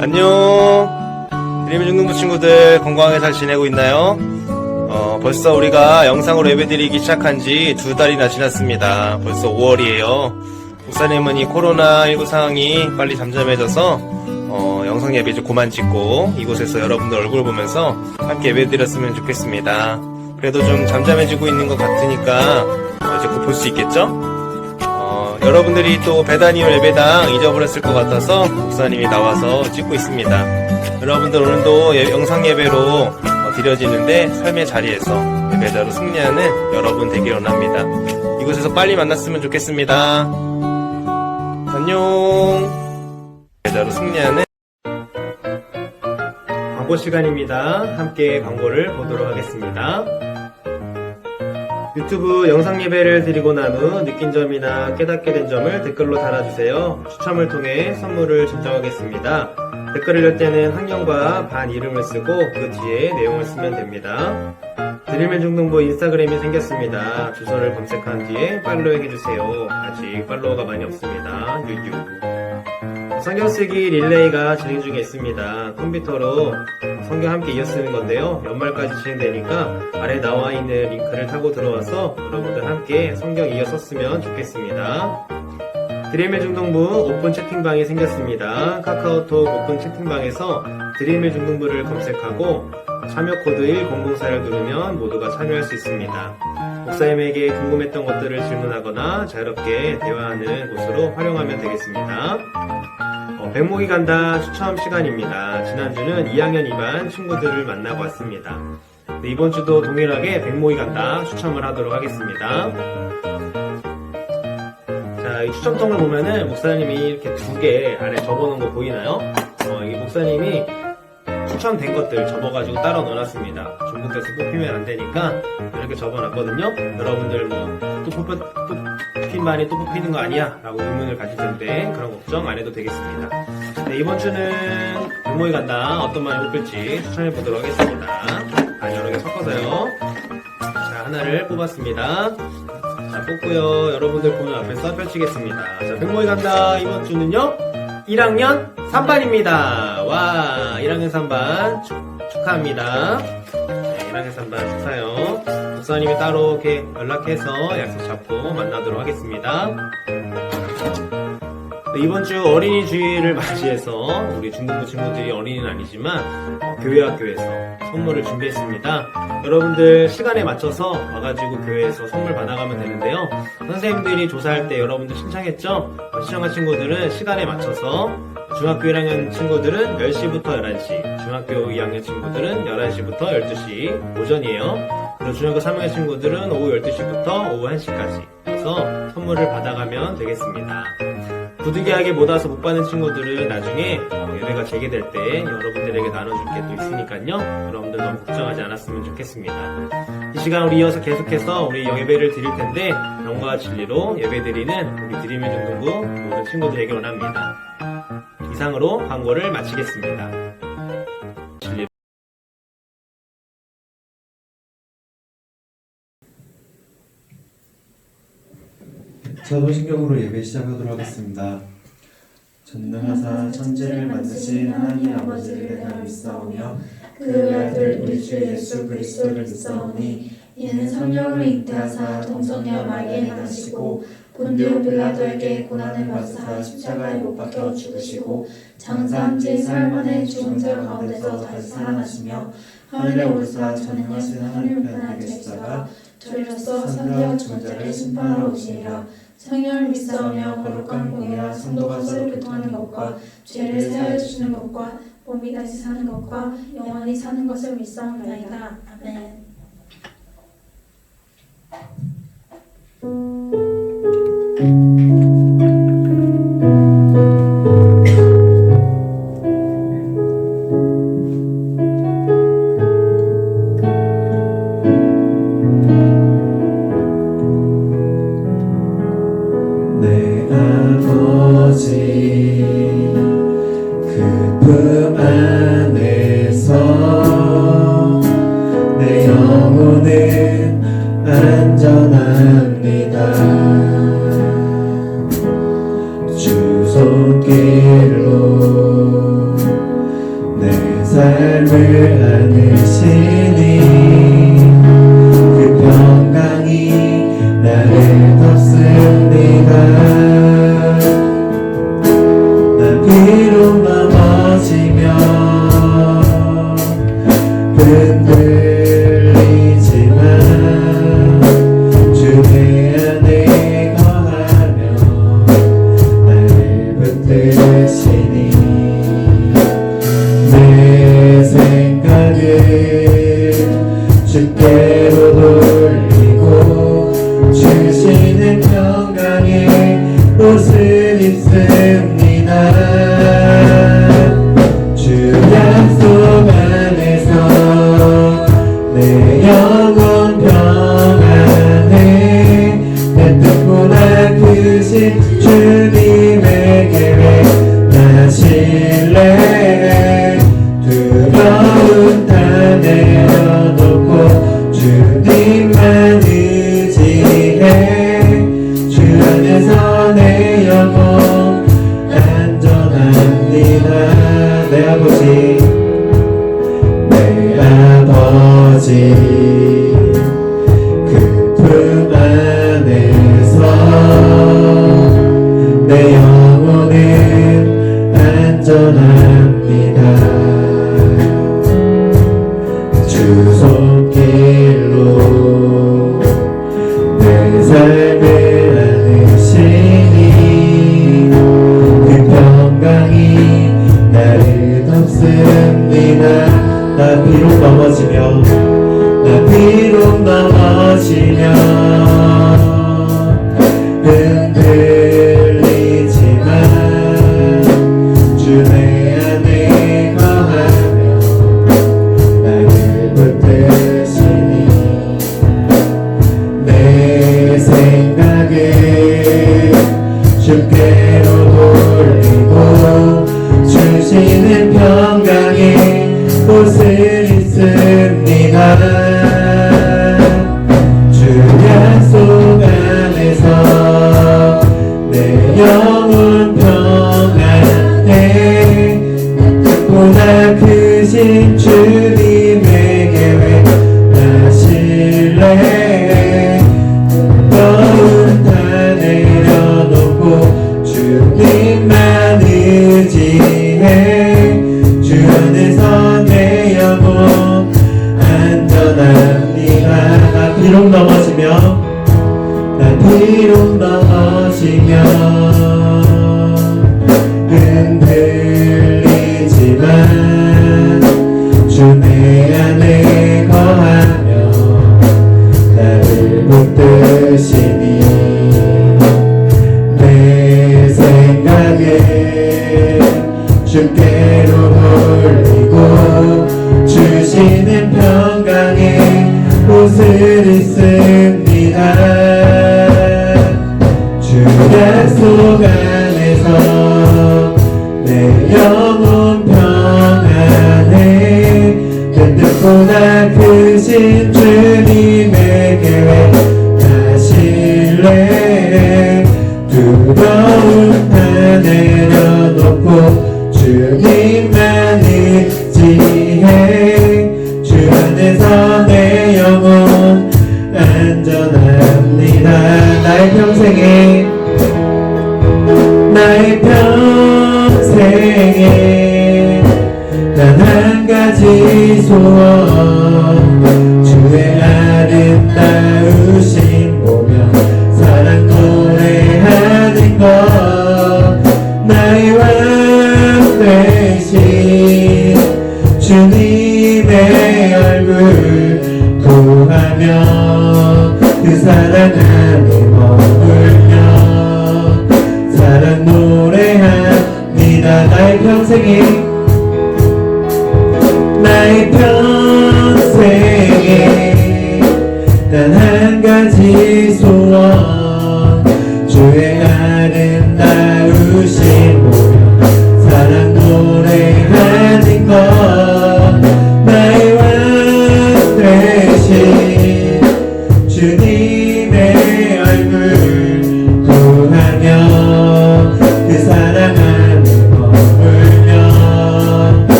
안녕. 드림의 중등부 친구들 건강하게 잘 지내고 있나요? 벌써 우리가 영상으로 예배드리기 시작한 지 2달이나 지났습니다. 벌써 5월이에요. 목사님은 이 코로나19 상황이 빨리 잠잠해져서 영상 예배 좀 그만 찍고 이곳에서 여러분들 얼굴 보면서 함께 예배드렸으면 좋겠습니다. 그래도 좀 잠잠해지고 있는 것 같으니까 이제 곧 볼 수 있겠죠? 여러분들이 또 배단위올 예배당 잊어버렸을 것 같아서 목사님이 나와서 찍고 있습니다. 여러분들 오늘도 영상 예배로 드려지는데 삶의 자리에서 예배자로 승리하는 여러분 되기를 원합니다. 이곳에서 빨리 만났으면 좋겠습니다. 안녕. 예배자로 승리하는 광고 시간입니다. 함께 광고를 보도록 하겠습니다. 유튜브 영상 예배를 드리고 난 후 느낀 점이나 깨닫게 된 점을 댓글로 달아주세요. 추첨을 통해 선물을 증정하겠습니다. 댓글을 열 때는 학년과 반 이름을 쓰고 그 뒤에 내용을 쓰면 됩니다. 드림의 중등부 인스타그램이 생겼습니다. 주소를 검색한 뒤에 팔로우 해주세요. 아직 팔로워가 많이 없습니다. 유유. 성경 쓰기 릴레이가 진행 중에 있습니다. 컴퓨터로 성경 함께 이어 쓰는 건데요. 연말까지 진행되니까 아래 나와 있는 링크를 타고 들어와서 여러분들 함께 성경 이어 썼으면 좋겠습니다. 드림의 중등부 오픈 채팅방이 생겼습니다. 카카오톡 오픈 채팅방에서 드림의 중등부를 검색하고 참여 코드 1004를 누르면 모두가 참여할 수 있습니다. 목사님에게 궁금했던 것들을 질문하거나 자유롭게 대화하는 곳으로 활용하면 되겠습니다. 백목이 간다 추첨 시간입니다. 지난주는 2학년 2반 친구들을 만나고 왔습니다. 이번 주도 동일하게 백목이 간다 추첨을 하도록 하겠습니다. 자, 이 추첨통을 보면은 목사님이 이렇게 2개 아래 접어놓은 거 보이나요? 이게 목사님이 추첨된 것들 접어가지고 따로 넣어놨습니다. 중복돼서 뽑히면 안 되니까 이렇게 접어놨거든요. 여러분들 또 뽑힌 반이 또 뽑히는 거 아니야? 라고 의문을 가질 텐데 그런 걱정 안 해도 되겠습니다. 네, 이번 주는 백목이 간다 어떤 반이 뽑힐지 추천해 보도록 하겠습니다. 여러 개 섞어서요. 자, 하나를 뽑았습니다. 자, 뽑고요. 여러분들 보면 앞에서 펼치겠습니다. 자, 백목이 간다 이번 주는요 1학년 3반입니다. 와, 1학년 3반 축하합니다. 네, 1학년 3반 축하요. 목사님이 따로 이렇게 연락해서 약속 잡고 만나도록 하겠습니다. 네, 이번 주 어린이 주일을 맞이해서 우리 중등부 친구들이 어린이는 아니지만 교회 학교에서 선물을 준비했습니다. 여러분들 시간에 맞춰서 와가지고 교회에서 선물 받아가면 되는데요. 선생님들이 조사할 때 여러분들 신청했죠? 신청한 친구들은 시간에 맞춰서 중학교 1학년 친구들은 10시부터 11시, 중학교 2학년 친구들은 11시부터 12시 오전이에요. 그리고 중학교 3학년 친구들은 오후 12시부터 오후 1시까지 그래서 선물을 받아가면 되겠습니다. 부득이하게 못 와서 못 받는 친구들은 나중에 예배가 재개될 때 여러분들에게 나눠줄 게 또 있으니까요. 여러분들 너무 걱정하지 않았으면 좋겠습니다. 이 시간 우리 이어서 계속해서 우리 예배를 드릴 텐데 영과 진리로 예배드리는 우리 드림의 중등부 모든 친구들에게 원합니다. 이상으로 광고를 마치겠습니다. 사도신경으로 예배 시작하도록 하겠습니다. 전능하사 천지를 만드신 하나님 아버지를 내가 믿사오며 그의 아들 우리 주 예수 그리스도를 믿사오니 이는 성령으로 잉태하사 동성녀 마리아에 나시고 본디오 빌라도에게 고난을 받으사 십자가에 못 박혀 죽으시고 장사한 지 사흘 만에 죽은 자 가운데서 다시 살아나시며 하늘에 오르사 전능하신 하나님 편에 계시다가 저리로서 산자와 죽은 자를 심판하러 오시리라. 성령을 믿사오며 거룩한 공의와 성도가 서로 교통하는 것과 죄를 사하여 주시는 것과 몸이 다시 사는 것과 영원히 사는 것을 믿사옵나이다. 아멘. 내 영혼은 안전합니다. 주 손길로 내 삶을 안으시니 그 평강이 나를 덮습니다. 난 비록 넘어지며 흔들리지만 주의 안에 거하며 나를 붙드시니 내 생각을 주께로 돌리고 주시는 평강의 옷을 입습니다. 주 약속 안에서 내 영혼 평안해. 내 뜻보다 크신 주님의 계획 나 신뢰해. 두려움 다 내려놓고 주님만 의지해. 주 안에서 내 영혼 안전합니다. 내 아버지 그 품 안에서 내 영혼은 안전합니다. 주 손길로 내 삶을 안으시니 그 평강이 나를 덮습니다. 나 비록 넘어지며 흔들리지만 주 내 안에 거하며 나를 붙드시니 내 생각을 주께로 돌리고 주시는 평강의 옷을 입습니다. 주 약속 안에서 내 영혼 평안해. 뜻보다 크신 주님의 계획 나 신뢰해. 떠운 다 내려놓고 주님만 의지해. 주 안에서 내 영혼 안전합니다. 나 비록 넘어지며 흔들리지만 주 내 안에 거하며 나를 붙드시니 내 생각을 주께로 돌리고 주시는 평강의 옷을 입습니다. 주 약속 안에서 내 영혼 평안해. 내 뜻보다 크신 주님의 계획 다 신뢰해. 두려움 다 내려놓고 주님만 의지해. 주 안에서 내 영혼 안전합니다. 나의 평생에 단 한 가지 소원. 주의 아름다우신 보며 사랑 노래하는 것. 나의 왕 되신 주님의 얼굴 구하며 그 사랑 안에 머물며 사랑 노래합니다. 나의 평생에 단 한 가지 소원. 주의 아름다우신 보며 사랑 노래하는 것. 나의 왕 되신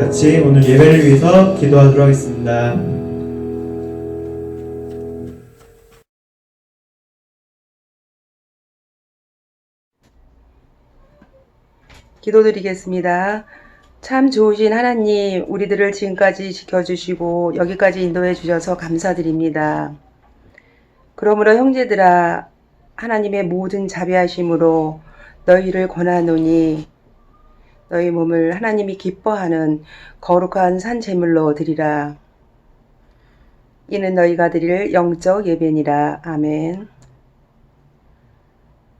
같이 오늘 예배를 위해서 기도하도록 하겠습니다. 기도드리겠습니다. 참 좋으신 하나님, 우리들을 지금까지 지켜주시고 여기까지 인도해 주셔서 감사드립니다. 그러므로 형제들아, 하나님의 모든 자비하심으로 너희를 권하노니 너희 몸을 하나님이 기뻐하는 거룩한 산 제물로 드리라. 이는 너희가 드릴 영적 예배니라. 아멘.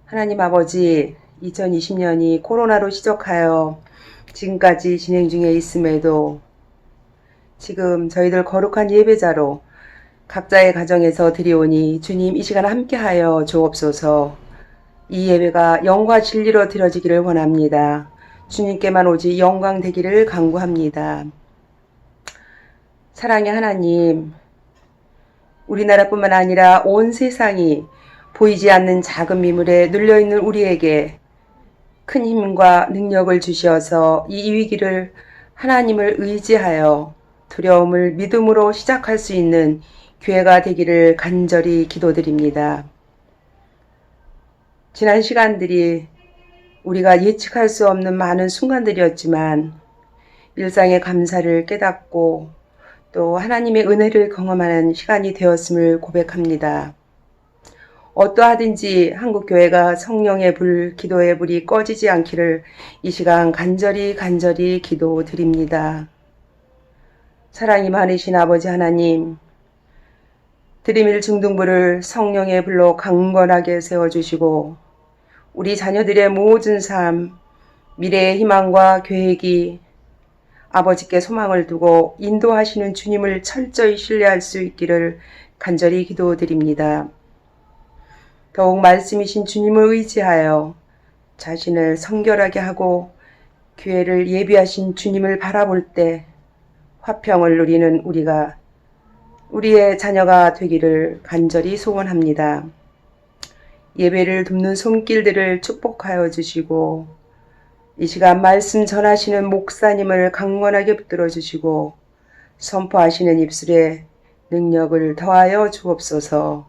하나님 아버지, 2020년이 코로나로 시작하여 지금까지 진행 중에 있음에도 지금 저희들 거룩한 예배자로 각자의 가정에서 드리오니 주님 이 시간 함께하여 주옵소서. 이 예배가 영과 진리로 드려지기를 원합니다. 주님께만 오직 영광 되기를 간구합니다. 사랑의 하나님, 우리나라뿐만 아니라 온 세상이 보이지 않는 작은 미물에 눌려있는 우리에게 큰 힘과 능력을 주시어서 이 위기를 하나님을 의지하여 두려움을 믿음으로 시작할 수 있는 기회가 되기를 간절히 기도드립니다. 지난 시간들이 우리가 예측할 수 없는 많은 순간들이었지만 일상의 감사를 깨닫고 또 하나님의 은혜를 경험하는 시간이 되었음을 고백합니다. 어떠하든지 한국교회가 성령의 불, 기도의 불이 꺼지지 않기를 이 시간 간절히 기도드립니다. 사랑이 많으신 아버지 하나님, 드림일 중등부를 성령의 불로 강건하게 세워주시고 우리 자녀들의 모든 삶, 미래의 희망과 계획이 아버지께 소망을 두고 인도하시는 주님을 철저히 신뢰할 수 있기를 간절히 기도드립니다. 더욱 말씀이신 주님을 의지하여 자신을 성결하게 하고 기회를 예비하신 주님을 바라볼 때 화평을 누리는 우리의 자녀가 되기를 간절히 소원합니다. 예배를 돕는 손길들을 축복하여 주시고 이 시간 말씀 전하시는 목사님을 강건하게 붙들어 주시고 선포하시는 입술에 능력을 더하여 주옵소서.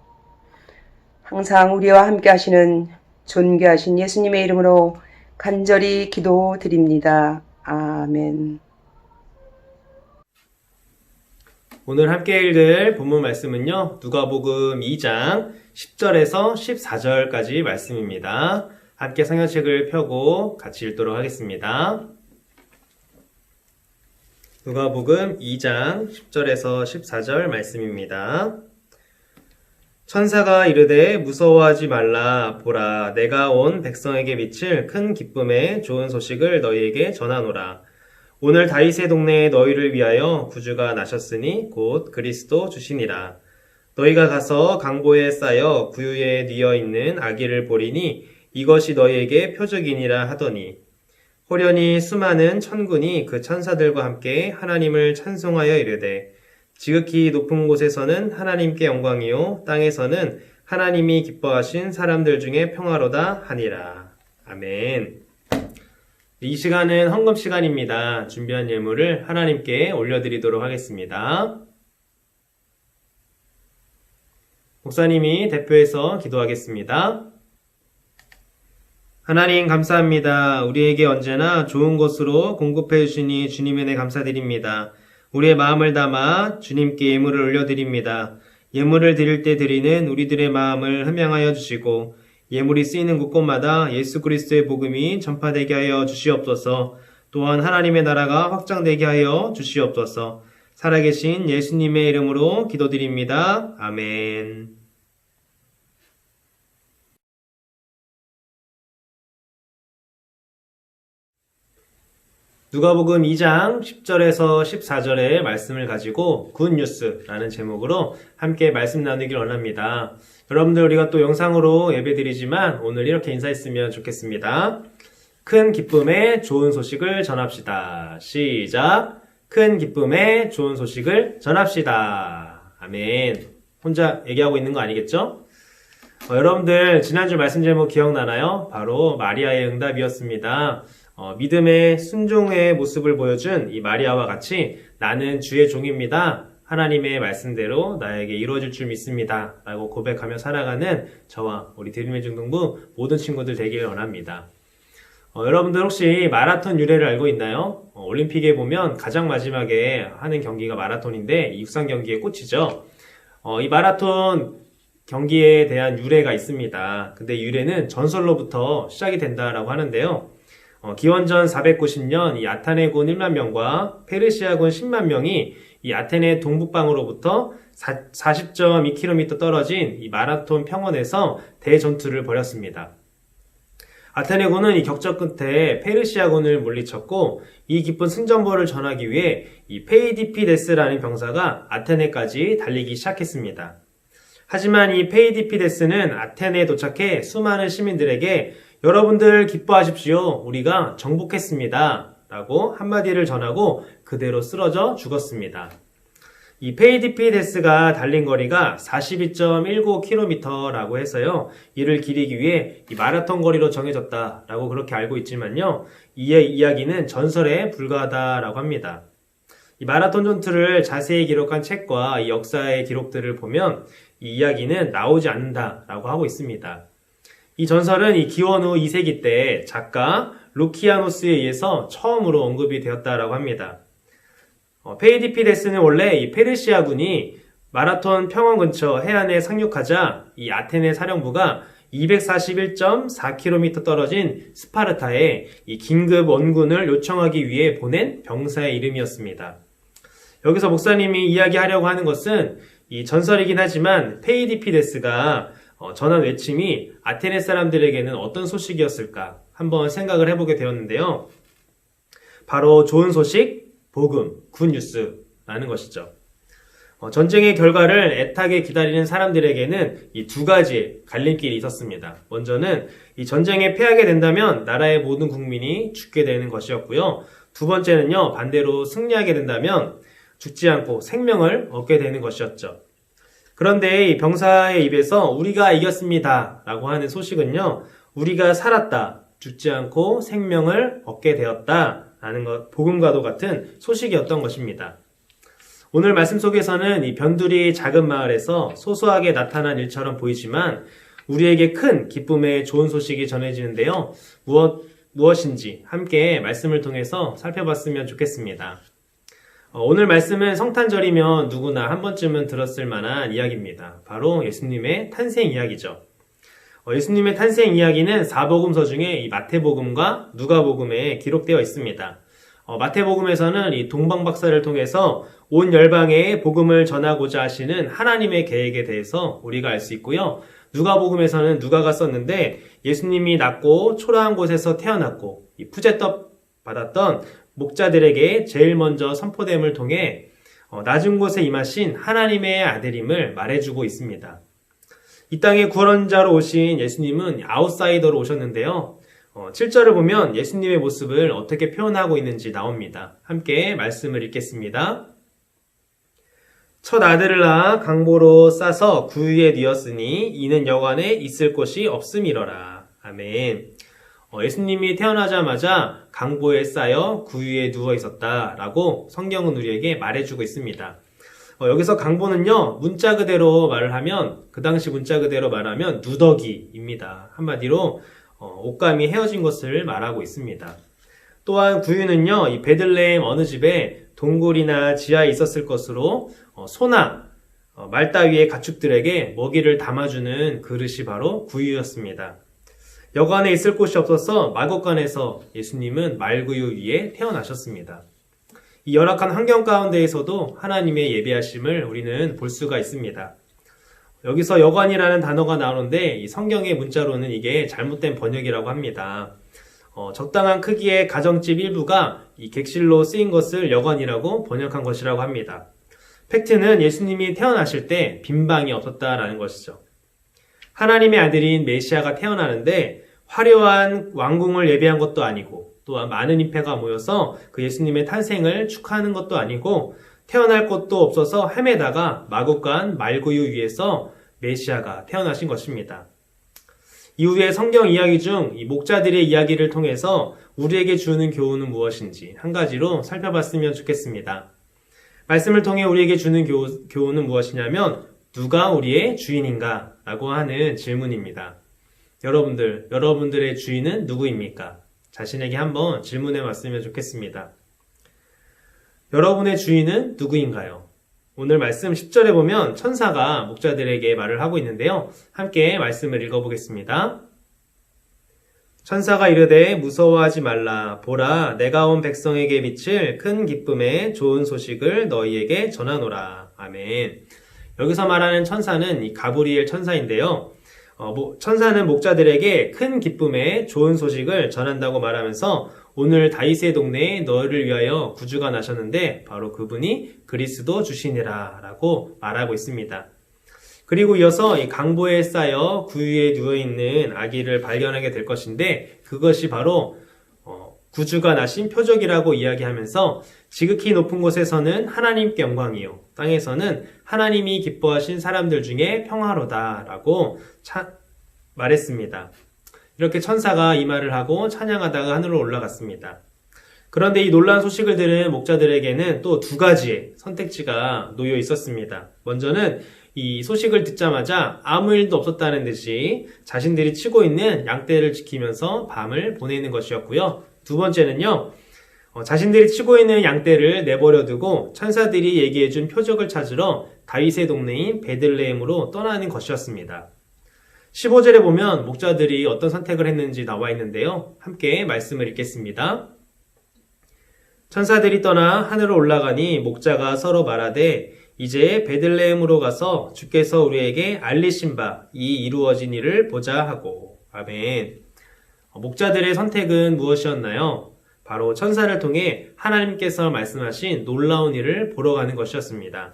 항상 우리와 함께 하시는 존귀하신 예수님의 이름으로 간절히 기도드립니다. 아멘. 오늘 함께 읽을 본문 말씀은요, 누가복음 2장 10절에서 14절까지 말씀입니다. 함께 성경책을 펴고 같이 읽도록 하겠습니다. 누가복음 2장 10절에서 14절 말씀입니다. 천사가 이르되 무서워하지 말라. 보라, 내가 온 백성에게 미칠 큰 기쁨의 좋은 소식을 너희에게 전하노라. 오늘 다윗의 동네에 너희를 위하여 구주가 나셨으니 곧 그리스도 주시니라. 너희가 가서 강보에 쌓여 구유에 뉘어 있는 아기를 보리니 이것이 너희에게 표적이니라 하더니 호련히 수많은 천군이 그 천사들과 함께 하나님을 찬송하여 이르되 지극히 높은 곳에서는 하나님께 영광이요 땅에서는 하나님이 기뻐하신 사람들 중에 평화로다 하니라. 아멘. 이 시간은 헌금 시간입니다. 준비한 예물을 하나님께 올려드리도록 하겠습니다. 목사님이 대표해서 기도하겠습니다. 하나님 감사합니다. 우리에게 언제나 좋은 것으로 공급해 주시니 주님의 은혜 감사드립니다. 우리의 마음을 담아 주님께 예물을 올려드립니다. 예물을 드릴 때 드리는 우리들의 마음을 흠양하여 주시고 예물이 쓰이는 곳곳마다 예수 그리스도의 복음이 전파되게 하여 주시옵소서. 또한 하나님의 나라가 확장되게 하여 주시옵소서. 살아계신 예수님의 이름으로 기도드립니다. 아멘. 누가복음 2장 10절에서 14절의 말씀을 가지고 굿뉴스라는 제목으로 함께 말씀 나누길 원합니다. 여러분들 우리가 또 영상으로 예배드리지만 오늘 이렇게 인사했으면 좋겠습니다. 큰 기쁨의 좋은 소식을 전합시다. 시작. 큰 기쁨의 좋은 소식을 전합시다. 아멘. 혼자 얘기하고 있는 거 아니겠죠? 여러분들 지난주 말씀 제목 기억나나요? 바로 마리아의 응답이었습니다. 믿음의 순종의 모습을 보여준 이 마리아와 같이 나는 주의 종입니다. 하나님의 말씀대로 나에게 이루어질 줄 믿습니다. 라고 고백하며 살아가는 저와 우리 드림의 중등부 모든 친구들 되기를 원합니다. 여러분들 혹시 마라톤 유래를 알고 있나요? 올림픽에 보면 가장 마지막에 하는 경기가 마라톤인데 이 육상 경기의 꽃이죠. 이 마라톤 경기에 대한 유래가 있습니다. 근데 유래는 전설로부터 시작이 된다라고 하는데요. 기원전 490년 이 아테네군 1만 명과 페르시아군 10만 명이 이 아테네 동북방으로부터 40.2km 떨어진 이 마라톤 평원에서 대전투를 벌였습니다. 아테네군은 이 격전 끝에 페르시아군을 물리쳤고 이 기쁜 승전보를 전하기 위해 이 페이디피데스라는 병사가 아테네까지 달리기 시작했습니다. 하지만 이 페이디피데스는 아테네에 도착해 수많은 시민들에게 여러분들 기뻐하십시오. 우리가 정복했습니다. 라고 한마디를 전하고 그대로 쓰러져 죽었습니다. 이 페이디피데스가 달린 거리가 42.19km라고 해서요. 이를 기리기 위해 이 마라톤 거리로 정해졌다라고 그렇게 알고 있지만요. 이의 이야기는 전설에 불과하다라고 합니다. 이 마라톤 전투를 자세히 기록한 책과 이 역사의 기록들을 보면 이 이야기는 나오지 않는다라고 하고 있습니다. 이 전설은 이 기원 후 2세기 때 작가 루키아노스에 의해서 처음으로 언급이 되었다라고 합니다. 페이디피데스는 원래 이 페르시아군이 마라톤 평원 근처 해안에 상륙하자 이 아테네 사령부가 241.4km 떨어진 스파르타에 이 긴급 원군을 요청하기 위해 보낸 병사의 이름이었습니다. 여기서 목사님이 이야기하려고 하는 것은 이 전설이긴 하지만 페이디피데스가 전한 외침이 아테네 사람들에게는 어떤 소식이었을까 한번 생각을 해보게 되었는데요. 바로 좋은 소식, 복음, 굿뉴스라는 것이죠. 전쟁의 결과를 애타게 기다리는 사람들에게는 이 두 가지 갈림길이 있었습니다. 먼저는 이 전쟁에 패하게 된다면 나라의 모든 국민이 죽게 되는 것이었고요. 두 번째는요, 반대로 승리하게 된다면 죽지 않고 생명을 얻게 되는 것이었죠. 그런데 이 병사의 입에서 우리가 이겼습니다 라고 하는 소식은요, 우리가 살았다, 죽지 않고 생명을 얻게 되었다 라는 것, 복음과도 같은 소식이었던 것입니다. 오늘 말씀 속에서는 이 변두리 작은 마을에서 소소하게 나타난 일처럼 보이지만 우리에게 큰 기쁨의 좋은 소식이 전해지는데요. 무엇인지 함께 말씀을 통해서 살펴봤으면 좋겠습니다. 오늘 말씀은 성탄절이면 누구나 한 번쯤은 들었을 만한 이야기입니다. 바로 예수님의 탄생 이야기죠. 예수님의 탄생 이야기는 사복음서 중에 이 마태복음과 누가복음에 기록되어 있습니다. 마태복음에서는 이 동방박사를 통해서 온 열방에 복음을 전하고자 하시는 하나님의 계획에 대해서 우리가 알 수 있고요. 누가복음에서는 누가가 썼는데 예수님이 낮고 초라한 곳에서 태어났고 이 푸제떡 받았던 목자들에게 제일 먼저 선포됨을 통해 낮은 곳에 임하신 하나님의 아들임을 말해주고 있습니다. 이 땅에 구원자로 오신 예수님은 아웃사이더로 오셨는데요. 7절을 보면 예수님의 모습을 어떻게 표현하고 있는지 나옵니다. 함께 말씀을 읽겠습니다. 첫 아들을 낳아 강보로 싸서 구유에 뉘었으니 이는 여관에 있을 곳이 없음이러라. 아멘. 예수님이 태어나자마자 강보에 쌓여 구유에 누워 있었다라고 성경은 우리에게 말해주고 있습니다. 여기서 강보는요, 문자 그대로 말을 하면, 그 당시 문자 그대로 말하면 누더기입니다. 한마디로 옷감이 헤어진 것을 말하고 있습니다. 또한 구유는요, 이 베들레헴 어느 집에 동굴이나 지하에 있었을 것으로 소나 말 따위의 가축들에게 먹이를 담아주는 그릇이 바로 구유였습니다. 여관에 있을 곳이 없어서 마곡간에서 예수님은 말구유 위에 태어나셨습니다. 이 열악한 환경 가운데에서도 하나님의 예배하심을 우리는 볼 수가 있습니다. 여기서 여관이라는 단어가 나오는데 이 성경의 문자로는 이게 잘못된 번역이라고 합니다. 적당한 크기의 가정집 일부가 이 객실로 쓰인 것을 여관이라고 번역한 것이라고 합니다. 팩트는 예수님이 태어나실 때 빈방이 없었다라는 것이죠. 하나님의 아들인 메시아가 태어나는데 화려한 왕궁을 예배한 것도 아니고 또한 많은 인파가 모여서 그 예수님의 탄생을 축하하는 것도 아니고 태어날 곳도 없어서 헤매다가 마곡간 말구유 위에서 메시아가 태어나신 것입니다. 이후에 성경 이야기 중 이 목자들의 이야기를 통해서 우리에게 주는 교훈은 무엇인지 한 가지로 살펴봤으면 좋겠습니다. 말씀을 통해 우리에게 주는 교훈은 무엇이냐면 누가 우리의 주인인가? 라고 하는 질문입니다. 여러분들의 주인은 누구입니까? 자신에게 한번 질문해 봤으면 좋겠습니다. 여러분의 주인은 누구인가요? 오늘 말씀 10절에 보면 천사가 목자들에게 말을 하고 있는데요. 함께 말씀을 읽어보겠습니다. 천사가 이르되 무서워하지 말라. 보라, 내가 온 백성에게 미칠 큰 기쁨의 좋은 소식을 너희에게 전하노라. 아멘. 여기서 말하는 천사는 이 가브리엘 천사인데요. 천사는 목자들에게 큰 기쁨의 좋은 소식을 전한다고 말하면서 오늘 다윗의 동네에 너희를 위하여 구주가 나셨는데 바로 그분이 그리스도 주시니라 라고 말하고 있습니다. 그리고 이어서 이 강보에 쌓여 구유에 누워있는 아기를 발견하게 될 것인데 그것이 바로 구주가 나신 표적이라고 이야기하면서 지극히 높은 곳에서는 하나님께 영광이요 땅에서는 하나님이 기뻐하신 사람들 중에 평화로다 라고 말했습니다. 이렇게 천사가 이 말을 하고 찬양하다가 하늘로 올라갔습니다. 그런데 이 놀라운 소식을 들은 목자들에게는 또 두 가지의 선택지가 놓여 있었습니다. 먼저는 이 소식을 듣자마자 아무 일도 없었다는 듯이 자신들이 치고 있는 양떼를 지키면서 밤을 보내는 것이었고요. 두 번째는요, 자신들이 치고 있는 양떼를 내버려 두고 천사들이 얘기해준 표적을 찾으러 다윗의 동네인 베들레헴으로 떠나는 것이었습니다. 15절에 보면 목자들이 어떤 선택을 했는지 나와 있는데요. 함께 말씀을 읽겠습니다. 천사들이 떠나 하늘로 올라가니 목자가 서로 말하되 이제 베들레헴으로 가서 주께서 우리에게 알리신 바 이 이루어진 일을 보자 하고. 아멘. 목자들의 선택은 무엇이었나요? 바로 천사를 통해 하나님께서 말씀하신 놀라운 일을 보러 가는 것이었습니다.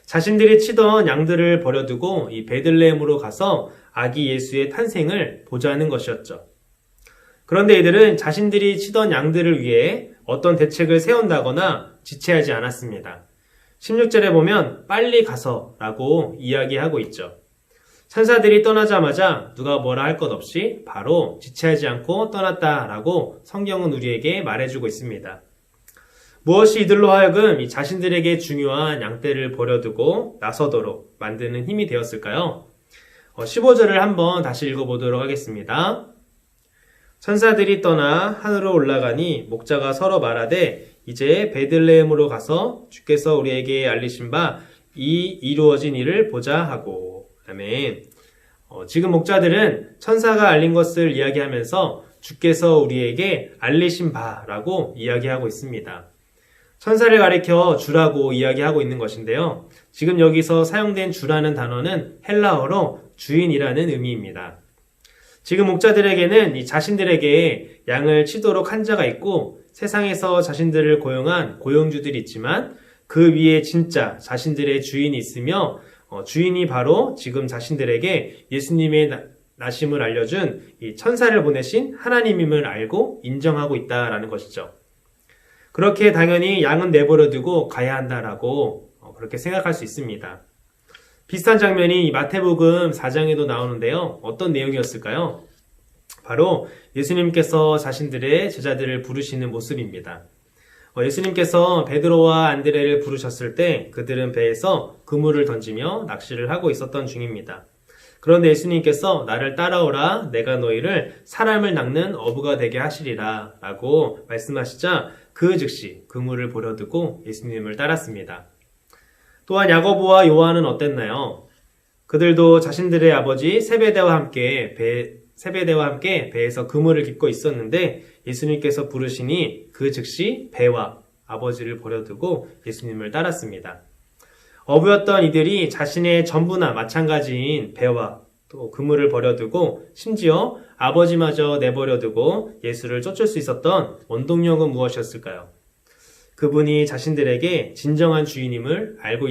자신들이 치던 양들을 버려두고 이 베들레헴으로 가서 아기 예수의 탄생을 보자는 것이었죠. 그런데 이들은 자신들이 치던 양들을 위해 어떤 대책을 세운다거나 지체하지 않았습니다. 16절에 보면 빨리 가서 라고 이야기하고 있죠. 천사들이 떠나자마자 누가 뭐라 할 것 없이 바로 지체하지 않고 떠났다라고 성경은 우리에게 말해주고 있습니다. 무엇이 이들로 하여금 이 자신들에게 중요한 양떼를 버려두고 나서도록 만드는 힘이 되었을까요? 15절을 한번 다시 읽어보도록 하겠습니다. 천사들이 떠나 하늘로 올라가니 목자가 서로 말하되 이제 베들레헴으로 가서 주께서 우리에게 알리신 바 이 이루어진 일을 보자 하고. 아멘. 지금 목자들은 천사가 알린 것을 이야기하면서 주께서 우리에게 알리신 바라고 이야기하고 있습니다. 천사를 가리켜 주라고 이야기하고 있는 것인데요. 지금 여기서 사용된 주라는 단어는 헬라어로 주인이라는 의미입니다. 지금 목자들에게는 이 자신들에게 양을 치도록 한 자가 있고 세상에서 자신들을 고용한 고용주들이 있지만 그 위에 진짜 자신들의 주인이 있으며 주인이 바로 지금 자신들에게 예수님의 나심을 알려준 이 천사를 보내신 하나님임을 알고 인정하고 있다라는 것이죠. 그렇게 당연히 양은 내버려 두고 가야 한다라고 그렇게 생각할 수 있습니다. 비슷한 장면이 마태복음 4장에도 나오는데요. 어떤 내용이었을까요? 바로 예수님께서 자신들의 제자들을 부르시는 모습입니다. 예수님께서 베드로와 안드레를 부르셨을 때 그들은 배에서 그물을 던지며 낚시를 하고 있었던 중입니다. 그런데 예수님께서 나를 따라오라 내가 너희를 사람을 낚는 어부가 되게 하시리라 라고 말씀하시자 그 즉시 그물을 버려두고 예수님을 따랐습니다. 또한 야고보와 요한은 어땠나요? 그들도 자신들의 아버지 세베대와 함께 배에서 그물을 깃고 있었는데 예수님께서 부르시니 그 즉시 배와 아버지를 버려두고 예수님을 따랐습니다. 어부였던 이들이 자신의 전부나 마찬가지인 배와 또 그물을 버려두고 심지어 아버지마저 내버려두고 예수를 쫓을 수 있었던 원동력은 무엇이었을까요? 그분이 자신들에게 진정한 주인임을 알고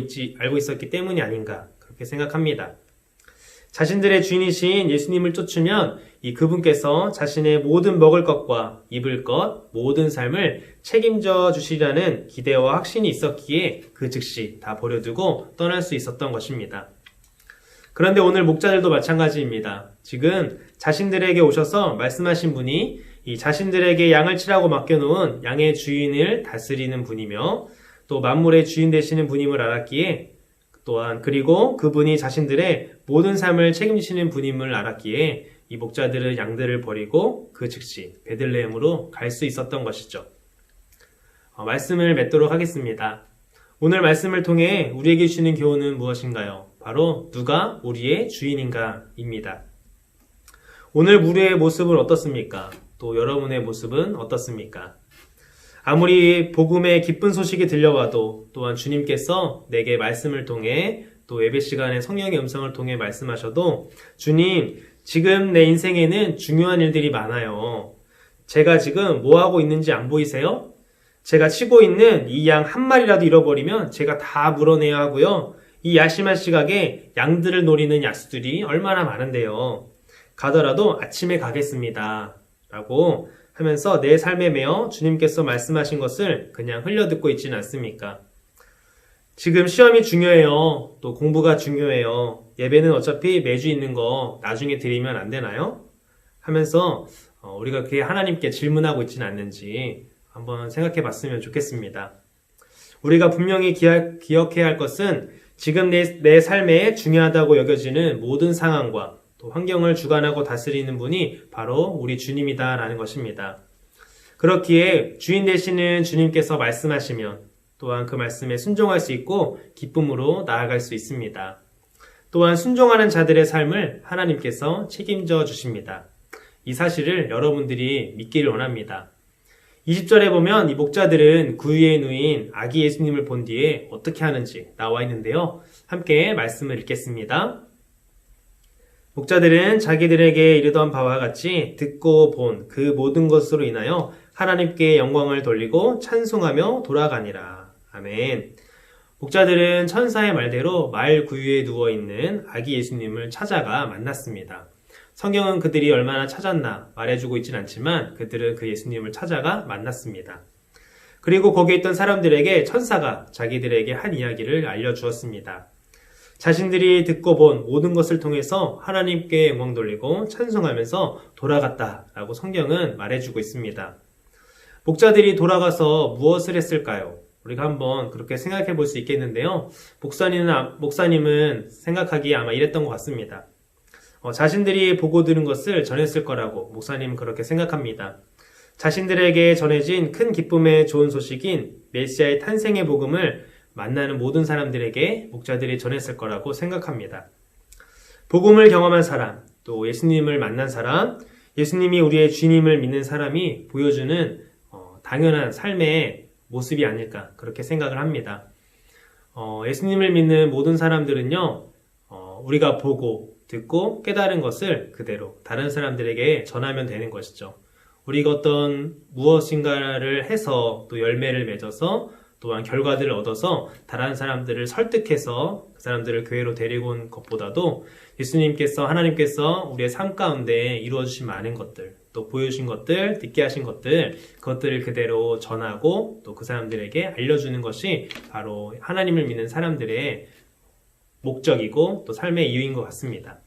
있었기 때문이 아닌가 그렇게 생각합니다. 자신들의 주인이신 예수님을 쫓으면 이 그분께서 자신의 모든 먹을 것과 입을 것, 모든 삶을 책임져 주시라는 기대와 확신이 있었기에 그 즉시 다 버려두고 떠날 수 있었던 것입니다. 그런데 오늘 목자들도 마찬가지입니다. 지금 자신들에게 오셔서 말씀하신 분이 이 자신들에게 양을 치라고 맡겨놓은 양의 주인을 다스리는 분이며 또 만물의 주인 되시는 분임을 알았기에 또한 그리고 그분이 자신들의 모든 삶을 책임지시는 분임을 알았기에 이 목자들은 양들을 버리고 그 즉시 베들레헴으로 갈 수 있었던 것이죠. 말씀을 맺도록 하겠습니다. 오늘 말씀을 통해 우리에게 주시는 교훈은 무엇인가요? 바로 누가 우리의 주인인가입니다. 오늘 우리의 모습은 어떻습니까? 또 여러분의 모습은 어떻습니까? 아무리 복음의 기쁜 소식이 들려와도 또한 주님께서 내게 말씀을 통해 또 예배 시간에 성령의 음성을 통해 말씀하셔도 주님, 지금 내 인생에는 중요한 일들이 많아요. 제가 지금 뭐 하고 있는지 안 보이세요? 제가 치고 있는 이 양 한 마리라도 잃어버리면 제가 다 물어내야 하고요. 이 야심한 시각에 양들을 노리는 야수들이 얼마나 많은데요. 가더라도 아침에 가겠습니다. 라고 하면서 내 삶에 매여 주님께서 말씀하신 것을 그냥 흘려듣고 있지는 않습니까? 지금 시험이 중요해요. 또 공부가 중요해요. 예배는 어차피 매주 있는 거 나중에 드리면 안 되나요? 하면서 우리가 그게 하나님께 질문하고 있지는 않는지 한번 생각해 봤으면 좋겠습니다. 우리가 분명히 기억해야 할 것은 지금 내 삶에 중요하다고 여겨지는 모든 상황과 또 환경을 주관하고 다스리는 분이 바로 우리 주님이다라는 것입니다. 그렇기에 주인 되시는 주님께서 말씀하시면 또한 그 말씀에 순종할 수 있고 기쁨으로 나아갈 수 있습니다. 또한 순종하는 자들의 삶을 하나님께서 책임져 주십니다. 이 사실을 여러분들이 믿기를 원합니다. 20절에 보면 이 목자들은 구유에 누인 아기 예수님을 본 뒤에 어떻게 하는지 나와 있는데요. 함께 말씀을 읽겠습니다. 목자들은 자기들에게 이르던 바와 같이 듣고 본 그 모든 것으로 인하여 하나님께 영광을 돌리고 찬송하며 돌아가니라. 아멘. 목자들은 천사의 말대로 말 구유에 누워있는 아기 예수님을 찾아가 만났습니다. 성경은 그들이 얼마나 찾았나 말해주고 있진 않지만 그들은 그 예수님을 찾아가 만났습니다. 그리고 거기에 있던 사람들에게 천사가 자기들에게 한 이야기를 알려주었습니다. 자신들이 듣고 본 모든 것을 통해서 하나님께 영광 돌리고 찬송하면서 돌아갔다라고 성경은 말해주고 있습니다. 목자들이 돌아가서 무엇을 했을까요? 우리가 한번 그렇게 생각해 볼 수 있겠는데요. 목사님은 생각하기에 아마 이랬던 것 같습니다. 자신들이 보고 들은 것을 전했을 거라고 목사님은 그렇게 생각합니다. 자신들에게 전해진 큰 기쁨의 좋은 소식인 메시아의 탄생의 복음을 만나는 모든 사람들에게 목자들이 전했을 거라고 생각합니다. 복음을 경험한 사람, 또 예수님을 만난 사람, 예수님이 우리의 주님을 믿는 사람이 보여주는 당연한 삶의 모습이 아닐까 그렇게 생각을 합니다. 예수님을 믿는 모든 사람들은요, 우리가 보고 듣고 깨달은 것을 그대로 다른 사람들에게 전하면 되는 것이죠. 우리가 어떤 무엇인가를 해서 또 열매를 맺어서 또한 결과들을 얻어서 다른 사람들을 설득해서 그 사람들을 교회로 데리고 온 것보다도 예수님께서 하나님께서 우리의 삶 가운데 이루어주신 많은 것들 또 보여주신 것들 듣게 하신 것들 그것들을 그대로 전하고 또 그 사람들에게 알려주는 것이 바로 하나님을 믿는 사람들의 목적이고 또 삶의 이유인 것 같습니다.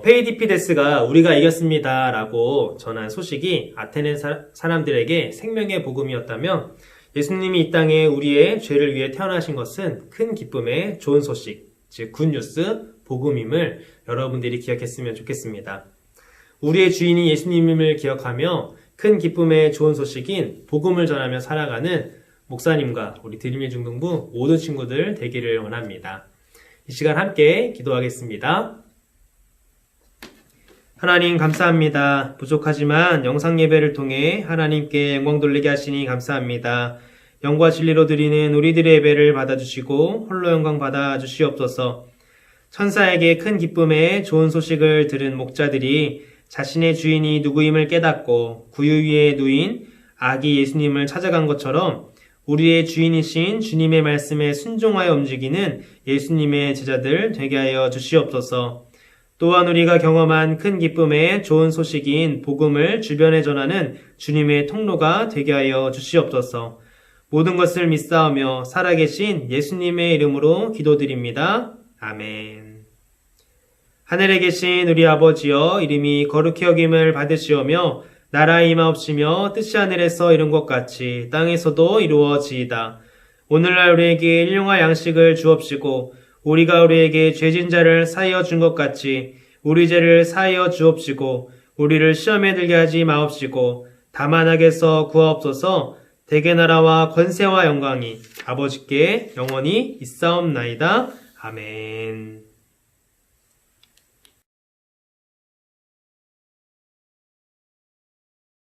페이디피데스가 우리가 이겼습니다 라고 전한 소식이 아테네 사람들에게 생명의 복음이었다면 예수님이 이 땅에 우리의 죄를 위해 태어나신 것은 큰 기쁨의 좋은 소식, 즉 굿뉴스, 복음임을 여러분들이 기억했으면 좋겠습니다. 우리의 주인이 예수님임을 기억하며 큰 기쁨의 좋은 소식인 복음을 전하며 살아가는 목사님과 우리 드림의 중등부 모든 친구들 되기를 원합니다. 이 시간 함께 기도하겠습니다. 하나님 감사합니다. 부족하지만 영상 예배를 통해 하나님께 영광 돌리게 하시니 감사합니다. 영과 진리로 드리는 우리들의 예배를 받아주시고 홀로 영광 받아주시옵소서. 천사에게 큰 기쁨의 좋은 소식을 들은 목자들이 자신의 주인이 누구임을 깨닫고 구유 위에 누인 아기 예수님을 찾아간 것처럼 우리의 주인이신 주님의 말씀에 순종하여 움직이는 예수님의 제자들 되게 하여 주시옵소서. 또한 우리가 경험한 큰 기쁨의 좋은 소식인 복음을 주변에 전하는 주님의 통로가 되게 하여 주시옵소서. 모든 것을 믿사오며 살아계신 예수님의 이름으로 기도드립니다. 아멘. 하늘에 계신 우리 아버지여 이름이 거룩히 여김을 받으시오며 나라의 임하옵시며 뜻이 하늘에서 이룬 것 같이 땅에서도 이루어지이다. 오늘날 우리에게 일용할 양식을 주옵시고 우리가 우리에게 죄진 자를 사하여 준 것 같이 우리 죄를 사하여 주옵시고 우리를 시험에 들게 하지 마옵시고 다만 악에서 구하옵소서. 대개 나라와 권세와 영광이 아버지께 영원히 있사옵나이다. 아멘.